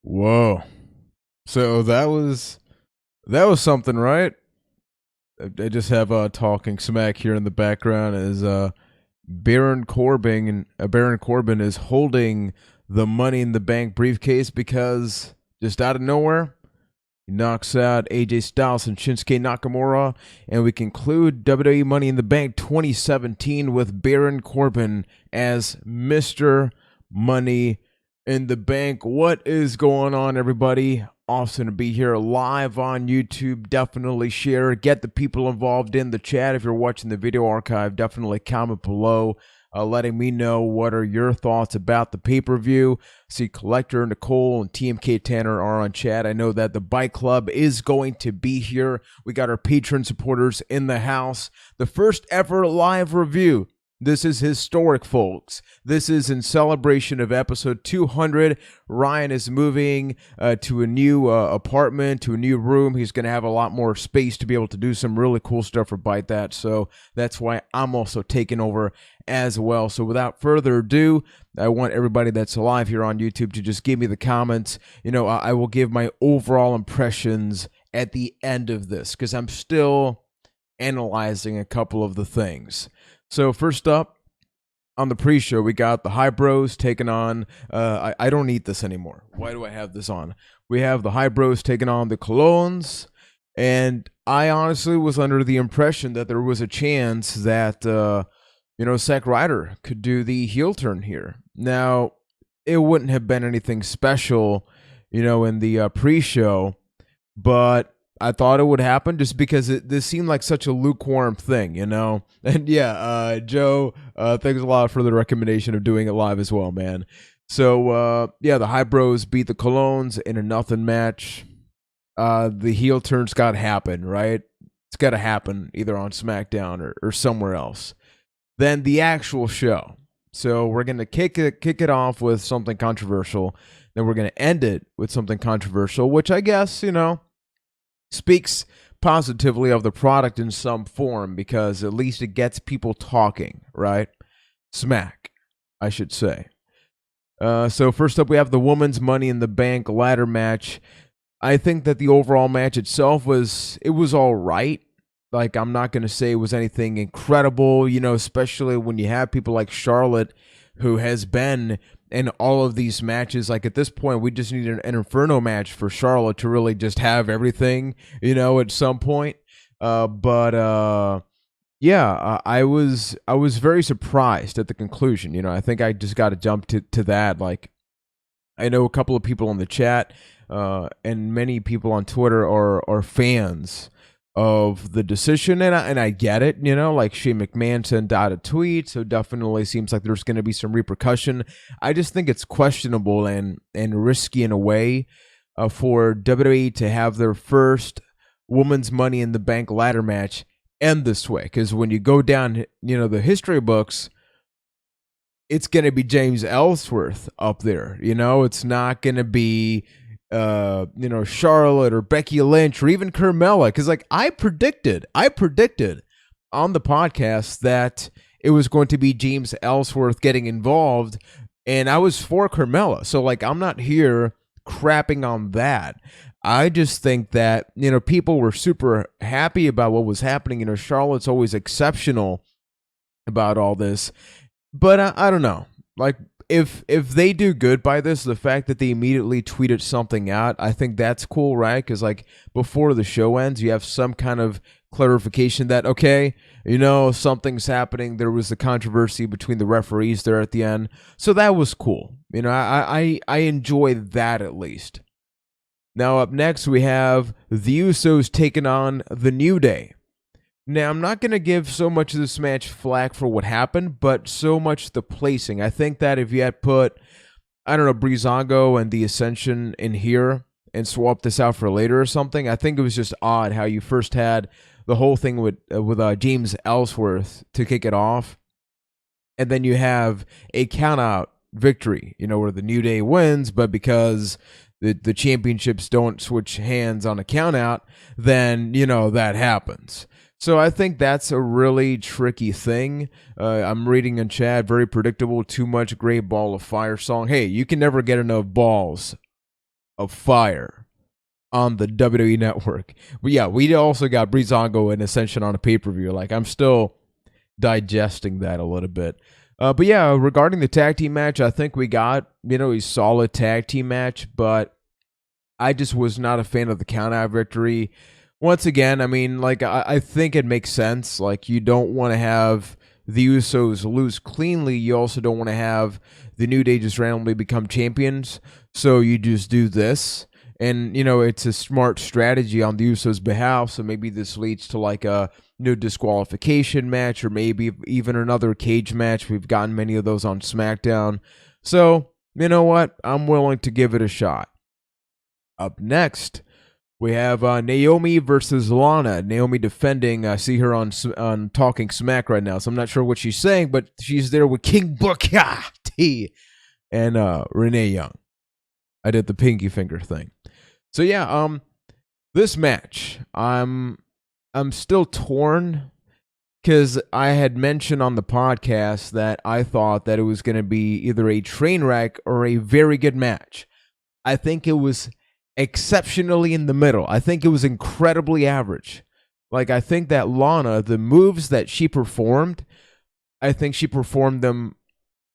Whoa. So that was something, right? I just have talking smack here in the background as Baron Corbin is holding the Money in the Bank briefcase because just out of nowhere he knocks out AJ Styles and Shinsuke Nakamura, and we conclude WWE Money in the Bank 2017 with Baron Corbin as Mr. Money in the Bank. What is going on, everybody? Awesome to be here live on YouTube. Definitely share, get the people involved in the chat. If you're watching the video archive, definitely comment below, letting me know what are your thoughts about the pay-per-view. See, Collector, Nicole, and TMK Tanner are on chat. I know that the Byte Club is going to be here. We got our Patron supporters in the house. The first ever live review. This is historic, folks. This is in celebration of episode 200. Ryan is moving to a new apartment, to a new room. He's going to have a lot more space to be able to do some really cool stuff for Byte That. So that's why I'm also taking over as well. So without further ado, I want everybody that's alive here on YouTube to just give me the comments. You know, I will give my overall impressions at the end of this because I'm still analyzing a couple of the things. So first up, on the pre-show, we got the High Bros taking on, I don't need this anymore. Why do I have this on? We have the High Bros taking on the Colones, and I honestly was under the impression that there was a chance that, Zack Ryder could do the heel turn here. Now, it wouldn't have been anything special, in the pre-show, but I thought it would happen just because this seemed like such a lukewarm thing, And yeah, Joe, thanks a lot for the recommendation of doing it live as well, man. So, the High Bros beat the Colones in a nothing match. The heel turn's got to happen, right? It's got to happen either on SmackDown or somewhere else. Then the actual show. So we're going to kick it off with something controversial. Then we're going to end it with something controversial, which I guess, speaks positively of the product in some form because at least it gets people talking, right? Smack, I should say. So first up, we have the Women's Money in the Bank ladder match. I think that the overall match itself was all right. Like, I'm not going to say it was anything incredible, especially when you have people like Charlotte, who has been in all of these matches. Like, at this point, we just need an Inferno match for Charlotte to really just have everything, at some point. I was very surprised at the conclusion. I think I just got to jump to that. Like, I know a couple of people in the chat and many people on Twitter are fans of the decision, and I get it, like Shane McMahon sent out a tweet, so definitely seems like there's going to be some repercussion. I just think it's questionable and risky in a way for WWE to have their first Women's Money in the Bank ladder match end this way, because when you go down, the history books, it's going to be James Ellsworth up there, it's not going to be Charlotte or Becky Lynch or even Carmella, because like I predicted on the podcast that it was going to be James Ellsworth getting involved, and I was for Carmella. So like I'm not here crapping on that. I just think that people were super happy about what was happening. Charlotte's always exceptional about all this, but I don't know. Like, if they do good by this, the fact that they immediately tweeted something out, I think that's cool, right? Because like before the show ends, you have some kind of clarification that, okay, something's happening. There was the controversy between the referees there at the end. So that was cool. I enjoyed that at least. Now up next, we have the Usos taking on the New Day. Now, I'm not going to give so much of this match flack for what happened, but so much the placing. I think that if you had put, Breezango and the Ascension in here and swapped this out for later or something, I think it was just odd how you first had the whole thing with James Ellsworth to kick it off, and then you have a count-out victory, where the New Day wins, but because the championships don't switch hands on a count-out, then, that happens. So I think that's a really tricky thing. I'm reading in chat, very predictable, too much Great Ball of Fire song. Hey, you can never get enough balls of fire on the WWE Network. But yeah, we also got Breezango and Ascension on a pay-per-view. Like, I'm still digesting that a little bit. But yeah, regarding the tag team match, I think we got, a solid tag team match, but I just was not a fan of the count-out victory. Once again, I mean, like, I think it makes sense. Like, you don't want to have the Usos lose cleanly. You also don't want to have the New Day just randomly become champions. So you just do this. And, it's a smart strategy on the Usos' behalf. So maybe this leads to like a disqualification match, or maybe even another cage match. We've gotten many of those on SmackDown. So, you know what? I'm willing to give it a shot. Up next, we have Naomi versus Lana. Naomi defending. I see her on Talking Smack right now, so I'm not sure what she's saying, but she's there with King Booker T and Renee Young. I did the pinky finger thing. So yeah, this match, I'm still torn because I had mentioned on the podcast that I thought that it was going to be either a train wreck or a very good match. I think it was exceptionally in the middle. I think it was incredibly average. Like, I think that Lana, the moves that she performed, I think she performed them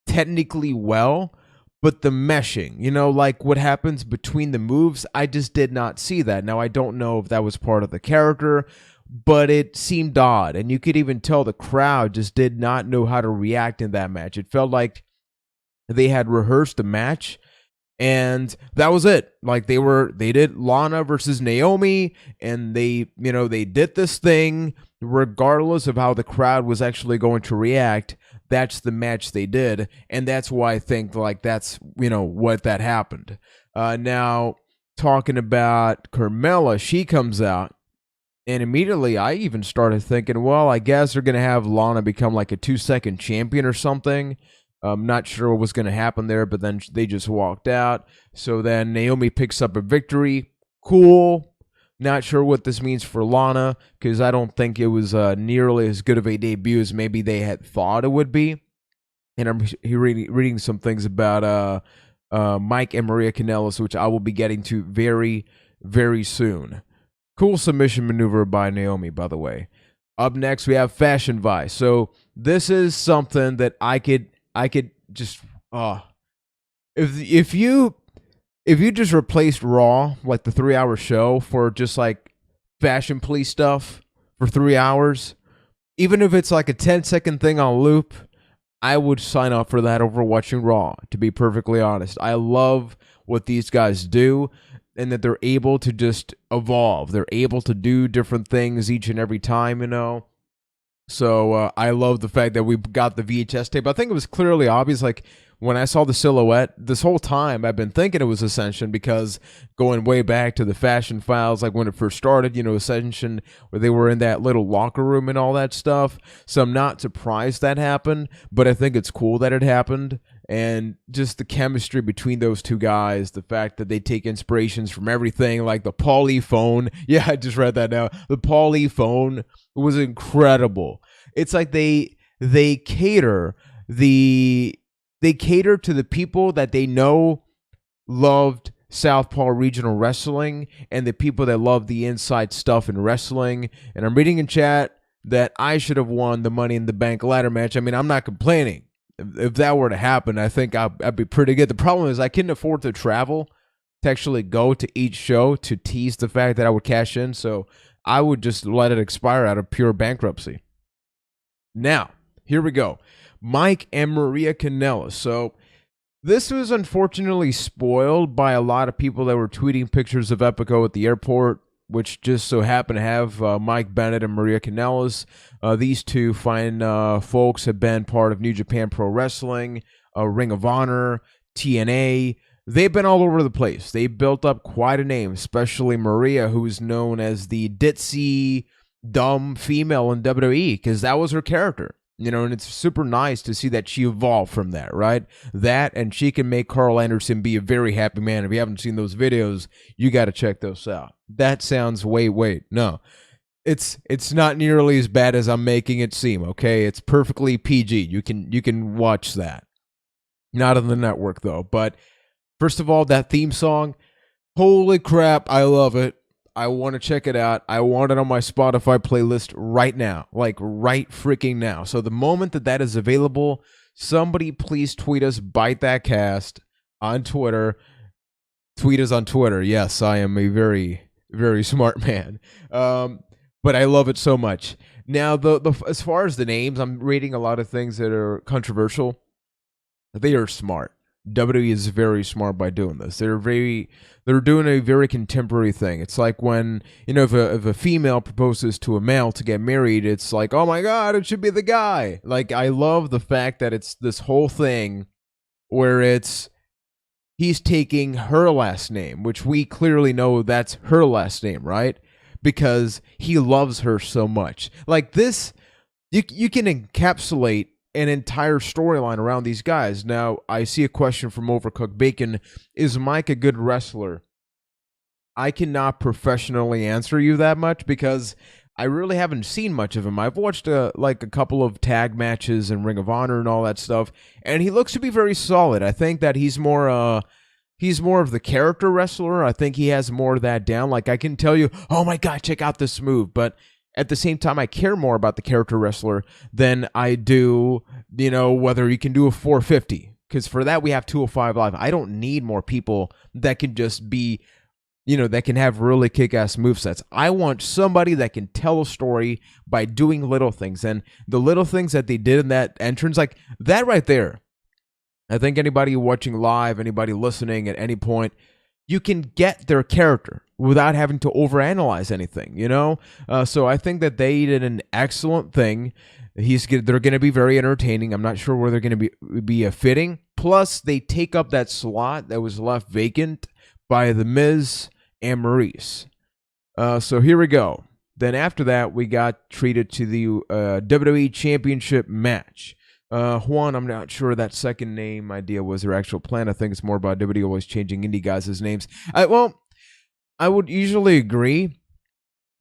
technically well, but the meshing, like what happens between the moves, I just did not see that. Now, I don't know if that was part of the character, but it seemed odd, and you could even tell the crowd just did not know how to react in that match. It felt like they had rehearsed the match, and that was it. Like, they did Lana versus Naomi, and they did this thing regardless of how the crowd was actually going to react. That's the match they did, and that's why I think like that's what that happened. Now, talking about Carmella, she comes out, and immediately I even started thinking, well, I guess they're going to have Lana become like a 2-second champion or something. I'm not sure what was going to happen there, but then they just walked out. So then Naomi picks up a victory. Cool. Not sure what this means for Lana, because I don't think it was nearly as good of a debut as maybe they had thought it would be. And I'm reading some things about Mike and Maria Kanellis, which I will be getting to very, very soon. Cool submission maneuver by Naomi, by the way. Up next, we have Fashion Vice. So this is something that I could just if you just replaced Raw, like the 3-hour show, for just like Fashion Police stuff for 3 hours, even if it's like a 10-second thing on loop, I would sign up for that over watching Raw, to be perfectly honest. I love what these guys do, and that they're able to just evolve. They're able to do different things each and every time, So I love the fact that we got the VHS tape. I think it was clearly obvious, like, when I saw the silhouette, this whole time I've been thinking it was Ascension, because going way back to the Fashion Files, like when it first started, Ascension, where they were in that little locker room and all that stuff. So I'm not surprised that happened, but I think it's cool that it happened. And just the chemistry between those two guys, the fact that they take inspirations from everything, like the Paulie phone. Yeah, I just read that now. The Paulie phone was incredible. It's like they cater to the people that they know loved Southpaw Regional Wrestling, and the people that love the inside stuff in wrestling. And I'm reading in chat that I should have won the Money in the Bank ladder match. I mean, I'm not complaining. If that were to happen, I think I'd be pretty good. The problem is I couldn't afford to travel to actually go to each show to tease the fact that I would cash in, so I would just let it expire out of pure bankruptcy. Now, here we go. Mike and Maria Kanellis. So this was unfortunately spoiled by a lot of people that were tweeting pictures of Epico at the airport, which just so happened to have Mike Bennett and Maria Kanellis. These two fine folks have been part of New Japan Pro Wrestling, Ring of Honor, TNA. They've been all over the place. They built up quite a name, especially Maria, who is known as the ditzy, dumb female in WWE, because that was her character. And it's super nice to see that she evolved from that, right? That, and she can make Carl Anderson be a very happy man. If you haven't seen those videos, you got to check those out. That sounds, wait, no. It's not nearly as bad as I'm making it seem, okay? It's perfectly PG. You can watch that. Not on the network, though. But first of all, that theme song, Holy crap, I love it. I want to check it out. I want it on my Spotify playlist right now, like right freaking now. So the moment that that is available, somebody please tweet us, Byte That Cast on Twitter. Tweet us on Twitter. Yes, I am a very, very smart man. But I love it so much. Now, the as far as the names, I'm reading a lot of things that are controversial. They are smart. WWE is very smart by doing this. They're doing a very contemporary thing. It's like when, if a female proposes to a male to get married, it's like, oh my God, it should be the guy. Like, I love the fact that it's this whole thing where he's taking her last name, which we clearly know that's her last name, right? Because he loves her so much. Like this, you can encapsulate an entire storyline around these guys. Now, I see a question from Overcooked Bacon. Is Mike a good wrestler? I cannot professionally answer you that much because I really haven't seen much of him. I've watched a couple of tag matches and Ring of Honor and all that stuff, and he looks to be very solid. I think that he's more of the character wrestler. I think he has more of that down. Like, I can tell you, oh my God, check out this move, but at the same time, I care more about the character wrestler than I do, whether you can do a 450. Because for that, we have 205 Live. I don't need more people that can just be, that can have really kick-ass movesets. I want somebody that can tell a story by doing little things. And the little things that they did in that entrance, like that right there, I think anybody watching live, anybody listening at any point, you can get their character without having to overanalyze anything, So I think that they did an excellent thing. They're going to be very entertaining. I'm not sure where they're going to be fitting. Plus, they take up that slot that was left vacant by The Miz and Maurice. So here we go. Then after that, we got treated to the WWE Championship match. Juan, I'm not sure that second name idea was their actual plan. I think it's more about WWE always changing indie guys' names. I would usually agree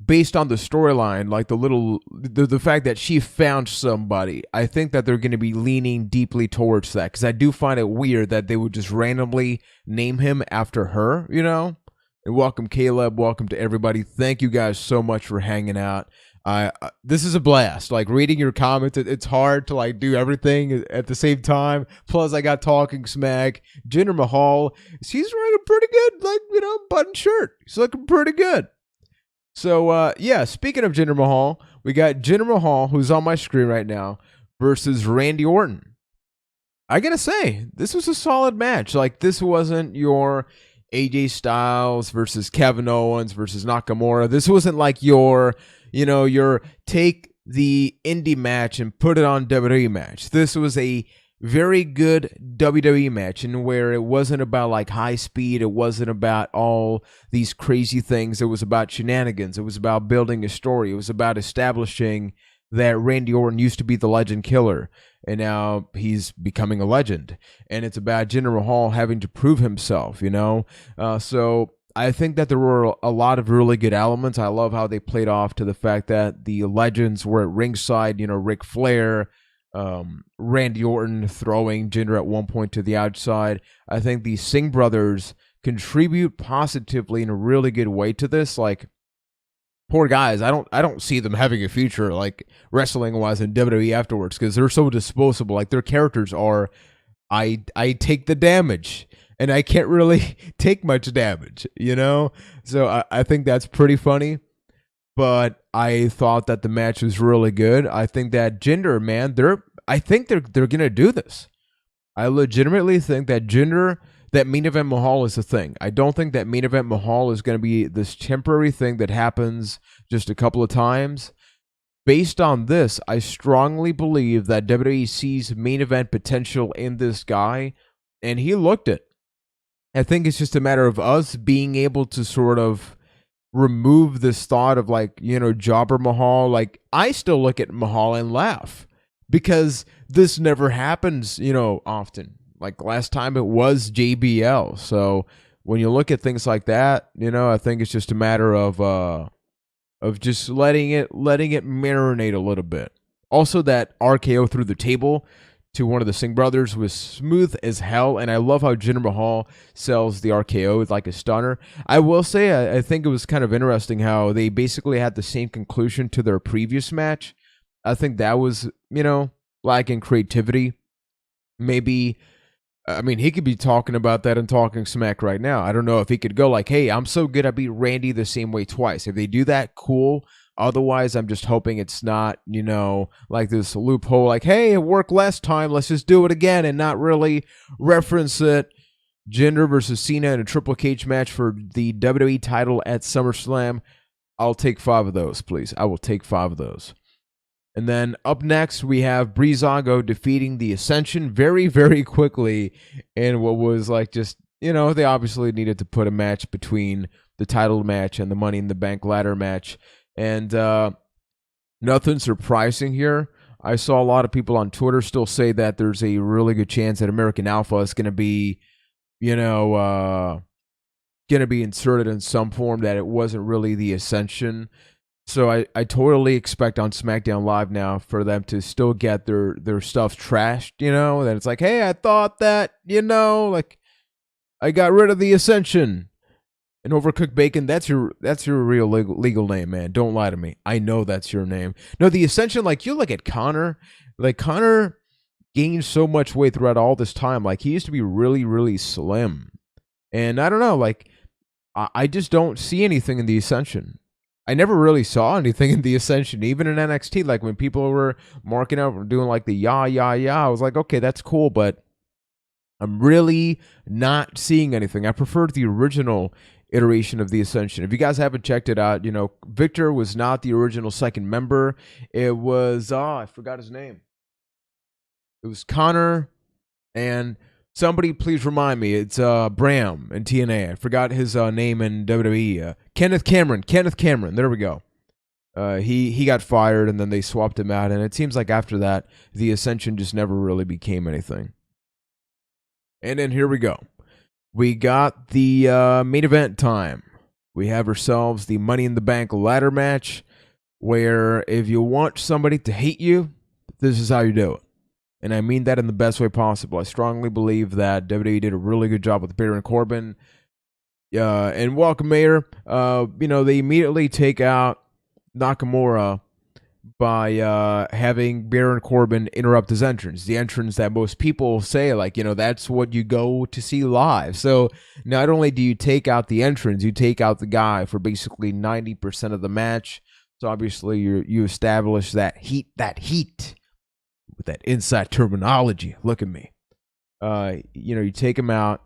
based on the storyline, like the fact that she found somebody. I think that they're going to be leaning deeply towards that because I do find it weird that they would just randomly name him after her, And welcome, Caleb. Welcome to everybody. Thank you guys so much for hanging out. This is a blast. Like reading your comments, it's hard to do everything at the same time. Plus, I got talking smack. Jinder Mahal, he's wearing a pretty good, button shirt. He's looking pretty good. So, speaking of Jinder Mahal, we got Jinder Mahal, who's on my screen right now, versus Randy Orton. I gotta say, this was a solid match. Like, this wasn't your AJ Styles versus Kevin Owens versus Nakamura. This wasn't like your take the indie match and put it on WWE match. This was a very good WWE match, and where it wasn't about high speed, it wasn't about all these crazy things. It was about shenanigans. It was about building a story. It was about establishing that Randy Orton used to be the legend killer, and now he's becoming a legend. And it's about Jinder Mahal having to prove himself, So I think that there were a lot of really good elements. I love how they played off to the fact that the legends were at ringside, Ric Flair, Randy Orton throwing Jinder at one point to the outside. I think the Singh brothers contribute positively in a really good way to this. Poor guys, I don't see them having a future wrestling wise in WWE afterwards because they're so disposable. Their characters are, I take the damage. And I can't really take much damage, So I think that's pretty funny. But I thought that the match was really good. I think that Jinder, man, they're gonna do this. I legitimately think that that main event Mahal is a thing. I don't think that main event Mahal is gonna be this temporary thing that happens just a couple of times. Based on this, I strongly believe that WWE sees main event potential in this guy, and he looked it. I think it's just a matter of us being able to sort of remove this thought of Jobber Mahal. I still look at Mahal and laugh because this never happens, often. Last time it was JBL. So when you look at things like that, I think it's just a matter of just letting it marinate a little bit. Also, that RKO through the table to one of the Singh brothers was smooth as hell, and I love how Jinder Mahal sells the RKO with like a stunner. I will say, I think it was kind of interesting how they basically had the same conclusion to their previous match. I think that was, lacking creativity. Maybe, I mean, he could be talking about that and talking smack right now. I don't know if he could go like, hey, I'm so good I beat Randy the same way twice. If they do that, cool. Otherwise, I'm just hoping it's not, like this loophole, like, hey, it worked last time, let's just do it again and not really reference it. Jinder versus Cena in a triple cage match for the WWE title at SummerSlam. I'll take 5 of those, please. I will take 5 of those. And then up next, we have Breezango defeating the Ascension very, very quickly in what was like just, they obviously needed to put a match between the title match and the Money in the Bank ladder match. And nothing surprising here. I saw a lot of people on Twitter still say that there's a really good chance that American Alpha is going to be, going to be inserted in some form, that it wasn't really the Ascension. So I totally expect on SmackDown Live now for them to still get their stuff trashed, that it's like, hey, I thought that, like I got rid of the Ascension. And Overcooked Bacon, that's your real legal name, man. Don't lie to me. I know that's your name. No, the Ascension, like you look at Connor, like Connor gained so much weight throughout all this time. Like he used to be really, really slim. And I don't know, like I just don't see anything in the Ascension. I never really saw anything in the Ascension, even in NXT. Like when people were marking out, doing like the yah, I was like, okay, that's cool, but I'm really not seeing anything. I preferred the original iteration of the Ascension. If you guys haven't checked it out, Victor was not the original second member. It was, I forgot his name. It was Connor, and somebody please remind me. It's Bram in TNA. I forgot his name in WWE. Kenneth Cameron. There we go. He got fired, and then they swapped him out, and it seems like after that, the Ascension just never really became anything. And then here we go. We got the main event time. We have ourselves the Money in the Bank ladder match, where if you want somebody to hate you, this is how you do it. And I mean that in the best way possible. I strongly believe that WWE did a really good job with Baron Corbin. And welcome, Mayor. They immediately take out Nakamura by having Baron Corbin interrupt his entrance. The entrance that most people say, like, that's what you go to see live. So not only do you take out the entrance, you take out the guy for basically 90% of the match. So obviously you establish that heat with that inside terminology. Look at me. You take him out,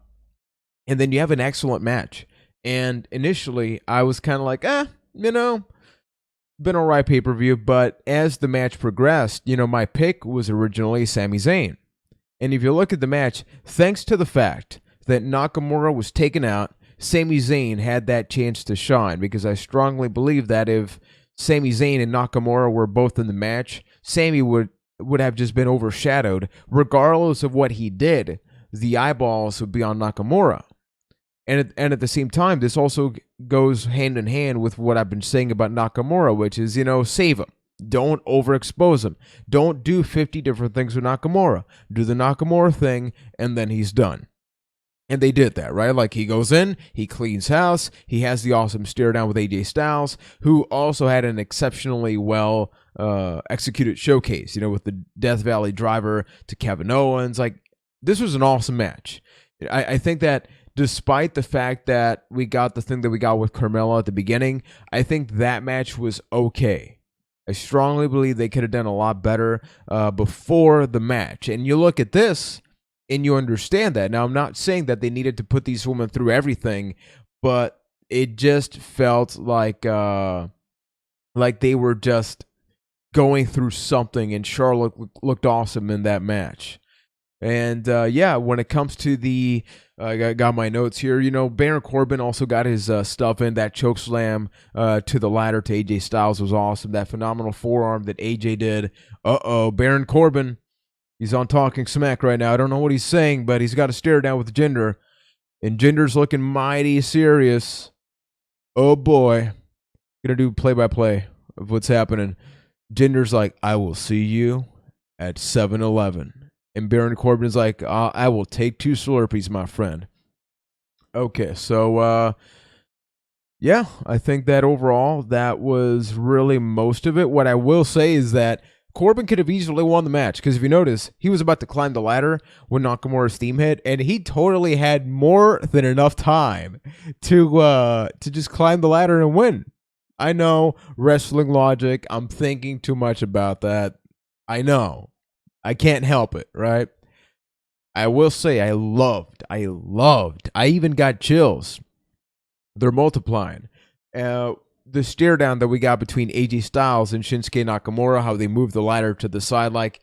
and then you have an excellent match. And initially, I was kind of like, been all right pay-per-view. But as the match progressed, my pick was originally Sami Zayn. And if you look at the match, thanks to the fact that Nakamura was taken out, Sami Zayn had that chance to shine, because I strongly believe that if Sami Zayn and Nakamura were both in the match, Sami would have just been overshadowed. Regardless of what he did, the eyeballs would be on Nakamura. And at the same time, this also goes hand in hand with what I've been saying about Nakamura, which is, save him. Don't overexpose him. Don't do 50 different things with Nakamura. Do the Nakamura thing, and then he's done. And they did that, right? Like, he goes in, he cleans house, he has the awesome stare down with AJ Styles, who also had an exceptionally well executed showcase, with the Death Valley driver to Kevin Owens. Like, this was an awesome match. I think that despite the fact that we got the thing that we got with Carmella at the beginning, I think that match was okay. I strongly believe they could have done a lot better before the match. And you look at this, and you understand that. Now, I'm not saying that they needed to put these women through everything, but it just felt like they were just going through something, and Charlotte looked awesome in that match. And when it comes to the, I got my notes here, Baron Corbin also got his stuff in. That choke slam to the ladder to AJ Styles was awesome. That phenomenal forearm that AJ did. Baron Corbin. He's on Talking Smack right now. I don't know what he's saying, but he's got a stare down with Jinder. And Jinder's looking mighty serious. Oh, boy. Gonna do play-by-play of what's happening. Jinder's like, I will see you at 7-Eleven. And Baron Corbin is like, I will take 2 Slurpees, my friend. Okay, so yeah, I think that overall that was really most of it. What I will say is that Corbin could have easily won the match, because if you notice, he was about to climb the ladder when Nakamura's theme hit, and he totally had more than enough time to just climb the ladder and win. I know, wrestling logic. I'm thinking too much about that. I know. I can't help it, right? I will say I even got chills. They're multiplying. The stare down that we got between AJ Styles and Shinsuke Nakamura, how they moved the ladder to the side, like,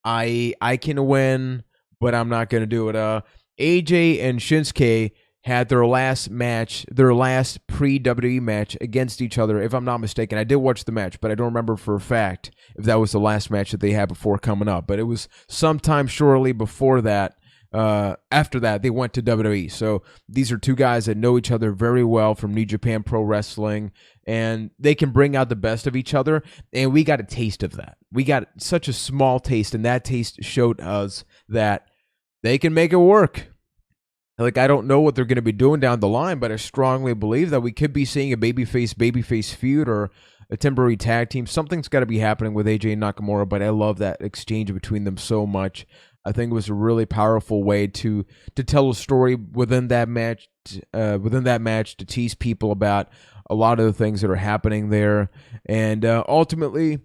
I can win, but I'm not going to do it. AJ and Shinsuke had their last match, their last pre-WWE match against each other, if I'm not mistaken. I did watch the match, but I don't remember for a fact if that was the last match that they had before coming up. But it was sometime shortly before that. After that, they went to WWE. So these are 2 guys that know each other very well from New Japan Pro Wrestling, and they can bring out the best of each other. And we got a taste of that. We got such a small taste, and that taste showed us that they can make it work. Like, I don't know what they're going to be doing down the line, but I strongly believe that we could be seeing a babyface feud or a temporary tag team. Something's got to be happening with AJ and Nakamura, but I love that exchange between them so much. I think it was a really powerful way to tell a story within that match, to tease people about a lot of the things that are happening there. And ultimately,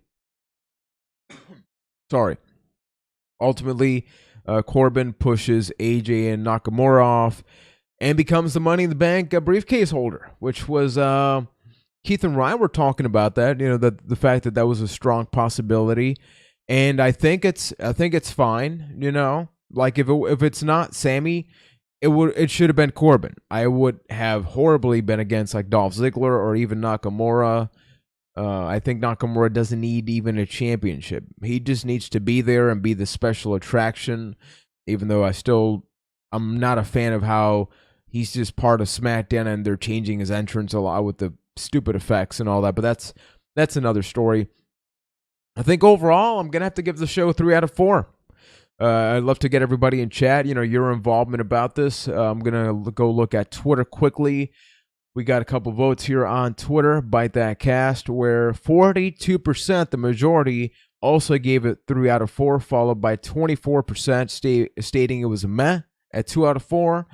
Corbin pushes AJ and Nakamura off and becomes the Money in the Bank briefcase holder, which was Keith and Ryan were talking about that. You know, the fact that was a strong possibility, and I think it's fine. You know, like if it's not Sammy, it should have been Corbin. I would have horribly been against like Dolph Ziggler or even Nakamura. I think Nakamura doesn't need even a championship. He just needs to be there and be the special attraction, even though I'm not a fan of how he's just part of SmackDown and they're changing his entrance a lot with the stupid effects and all that, but that's another story. I think overall, I'm going to have to give the show 3 out of 4. I'd love to get everybody in chat, you know, your involvement about this. I'm going to go look at Twitter quickly. We got a couple votes here on Twitter, Byte That Cast, where 42%, the majority, also gave it 3 out of 4, followed by 24% stating it was a meh at 2 out of 4.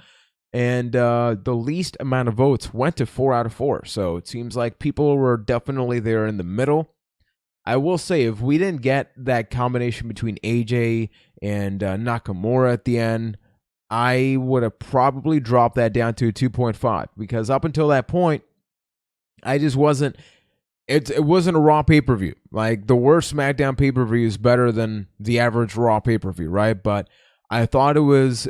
And the least amount of votes went to 4 out of 4. So it seems like people were definitely there in the middle. I will say, if we didn't get that combination between AJ and Nakamura at the end, I would have probably dropped that down to a 2.5, because up until that point, I just wasn't. It wasn't a Raw pay-per-view. Like, the worst SmackDown pay-per-view is better than the average Raw pay-per-view, right? But I thought it was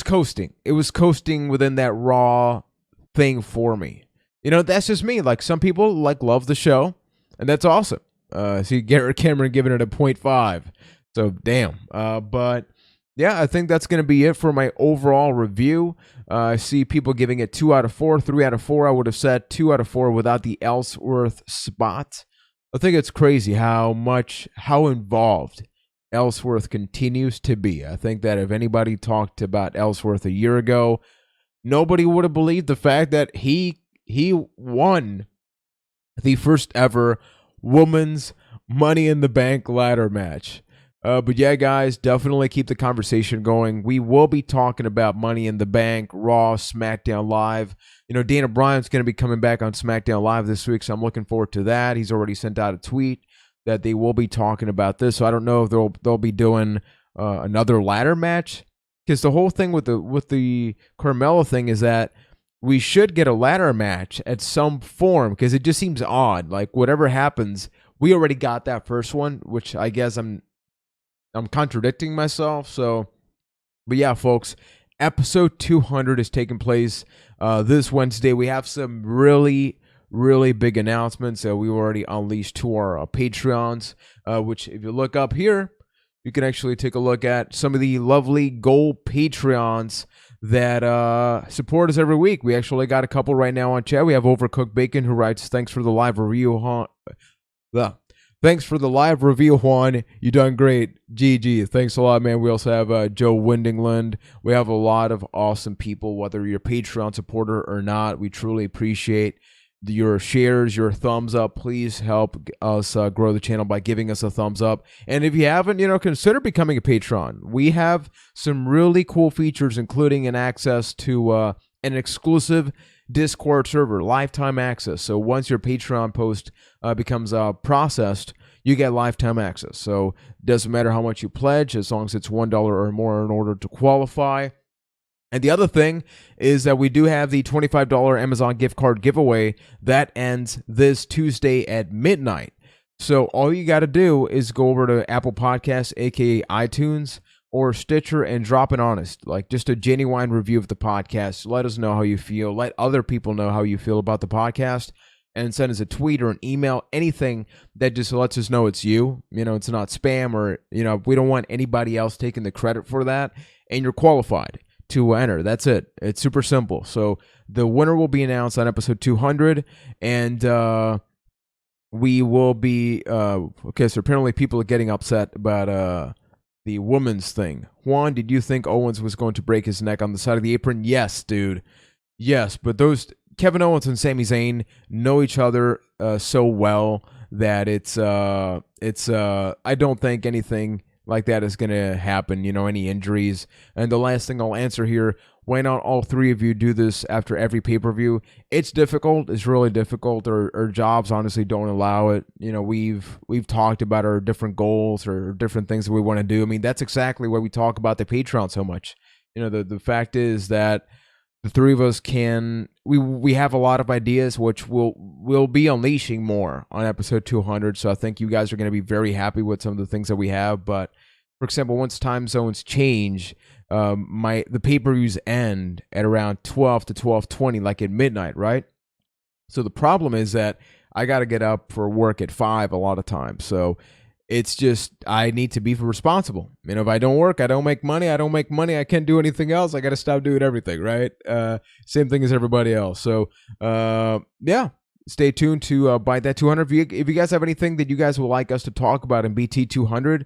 coasting. It was coasting within that Raw thing for me. You know, that's just me. Like, some people love the show, and that's awesome. See Garrett Cameron giving it a 0.5. So damn. But yeah, I think that's going to be it for my overall review. I see people giving it 2 out of 4, 3 out of 4. I would have said 2 out of 4 without the Ellsworth spot. I think it's crazy how involved Ellsworth continues to be. I think that if anybody talked about Ellsworth a year ago, nobody would have believed the fact that he won the first ever women's Money in the Bank ladder match. But yeah, guys, definitely keep the conversation going. We will be talking about Money in the Bank, Raw, SmackDown Live. You know, Dana Bryan's going to be coming back on SmackDown Live this week, so I'm looking forward to that. He's already sent out a tweet that they will be talking about this. So I don't know if they'll be doing another ladder match, because the whole thing with the Carmella thing is that we should get a ladder match at some form, because it just seems odd. Like, whatever happens, we already got that first one, which I guess I'm contradicting myself. So, but yeah, folks, episode 200 is taking place this Wednesday. We have some really, really big announcements that we already unleashed to our Patreons, which if you look up here, you can actually take a look at some of the lovely gold Patreons that support us every week. We actually got a couple right now on chat. We have Overcooked Bacon, who writes, "Thanks for the live review, Thanks for the live reveal, Juan. You done great. GG. Thanks a lot, man. We also have Joe Windingland. We have a lot of awesome people, whether you're a Patreon supporter or not. We truly appreciate your shares, your thumbs up. Please help us grow the channel by giving us a thumbs up. And if you haven't, consider becoming a patron. We have some really cool features, including an access to an exclusive Discord server, lifetime access. So once your Patreon post becomes processed, you get lifetime access. So it doesn't matter how much you pledge, as long as it's $1 or more in order to qualify. And the other thing is that we do have the $25 Amazon gift card giveaway that ends this Tuesday at midnight. So all you got to do is go over to Apple Podcasts, aka iTunes, or Stitcher, and drop an honest, like just a genuine review of the podcast. Let us know how you feel. Let other people know how you feel about the podcast, and send us a tweet or an email, anything that just lets us know it's you. It's not spam, or we don't want anybody else taking the credit for that, and you're qualified to enter. That's it. It's super simple. So the winner will be announced on episode 200, and we will be okay. So apparently people are getting upset about the women's thing. Juan, did you think Owens was going to break his neck on the side of the apron? Yes, dude. Yes, but those Kevin Owens and Sami Zayn know each other so well that it's I don't think anything like that is going to happen, any injuries. And the last thing I'll answer here, why not all three of you do this after every pay-per-view? It's difficult. It's really difficult. Our jobs honestly don't allow it. We've talked about our different goals or different things that we want to do. I mean, that's exactly why we talk about the Patreon so much. The fact is that the three of us we have a lot of ideas, which we'll be unleashing more on episode 200. So I think you guys are going to be very happy with some of the things that we have. But for example, once time zones change, the pay-per-views end at around 12 to 12:20, like at midnight, right? So the problem is that I got to get up for work at 5 a lot of times. So it's just, I need to be responsible. If I don't work, I don't make money. I don't make money, I can't do anything else. I got to stop doing everything, right? Same thing as everybody else. So, yeah, stay tuned to Byte That 200. If you guys have anything that you guys would like us to talk about in BT200,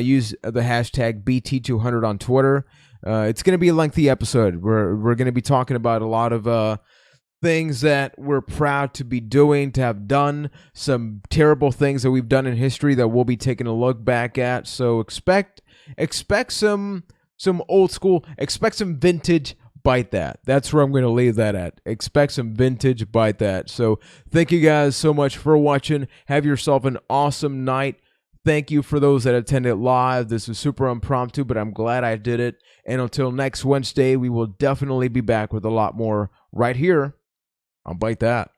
use the hashtag BT200 on Twitter. It's going to be a lengthy episode. We're going to be talking about a lot of things that we're proud to be doing, to have done, some terrible things that we've done in history that we'll be taking a look back at. So expect some old school, expect some vintage Byte That. That's where I'm going to leave that at. Expect some vintage Byte That. So thank you guys so much for watching. Have yourself an awesome night. Thank you for those that attended live. This was super impromptu, but I'm glad I did it. And until next Wednesday, we will definitely be back with a lot more right here on Byte That.